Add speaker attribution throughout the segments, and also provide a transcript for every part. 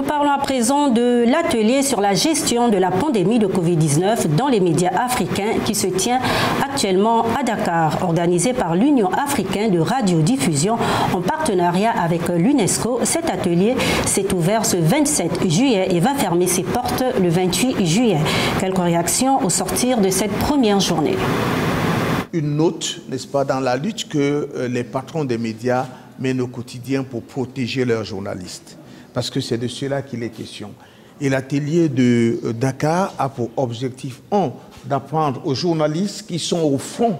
Speaker 1: parlons à présent de l'atelier sur la gestion de la pandémie de Covid-19 dans les médias africains qui se tient actuellement à Dakar, organisé par l'Union africaine de radiodiffusion en partenariat avec l'UNESCO. Cet atelier s'est ouvert ce 27 juillet et va fermer ses portes le 28 juillet. Quelques réactions au sortir de cette première journée.
Speaker 2: Une note, n'est-ce pas, dans la lutte que les patrons des médias mènent au quotidien pour protéger leurs journalistes. Parce que c'est de cela qu'il est question. Et l'atelier de Dakar a pour objectif, d'apprendre aux journalistes qui sont au front.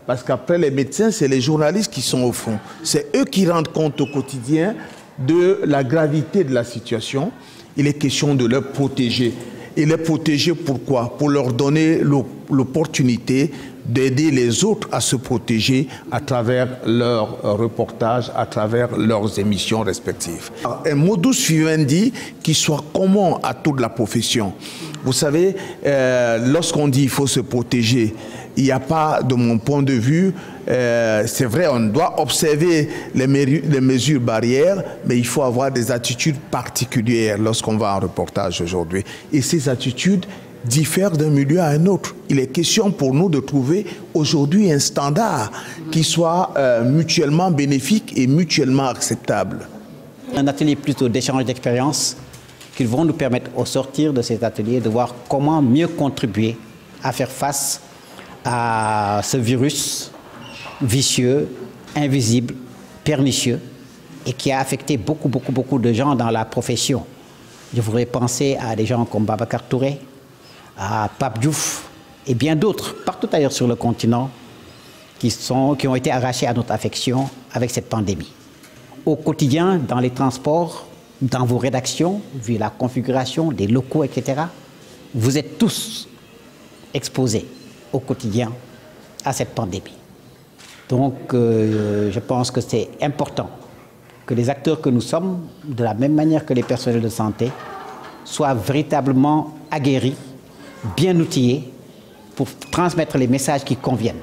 Speaker 2: Parce qu'après les médecins, c'est les journalistes qui sont au front. C'est eux qui rendent compte au quotidien de la gravité de la situation. Il est question de les protéger. Et les protéger pourquoi? Pour leur donner l'opportunité d'aider les autres à se protéger à travers leurs reportages, à travers leurs émissions respectives. Un modus vivendi qui soit commun à toute la profession. Vous savez, lorsqu'on dit qu'il faut se protéger, il n'y a pas, de mon point de vue, c'est vrai, on doit observer les mesures barrières, mais il faut avoir des attitudes particulières lorsqu'on va en reportage aujourd'hui. Et ces attitudes diffèrent d'un milieu à un autre. Il est question pour nous de trouver aujourd'hui un standard qui soit mutuellement bénéfique et mutuellement acceptable.
Speaker 3: Un atelier plutôt d'échange d'expériences qui vont nous permettre au sortir de cet atelier de voir comment mieux contribuer à faire face à ce virus vicieux, invisible, pernicieux et qui a affecté beaucoup de gens dans la profession. Je voudrais penser à des gens comme Babacar Touré, à Pape Diouf et bien d'autres, partout ailleurs sur le continent, qui ont été arrachés à notre affection avec cette pandémie. Au quotidien, dans les transports, dans vos rédactions, vu la configuration des locaux, etc., vous êtes tous exposés au quotidien à cette pandémie. Donc, je pense que c'est important que les acteurs que nous sommes, de la même manière que les personnels de santé, soient véritablement aguerris, bien outillés pour transmettre les messages qui conviennent.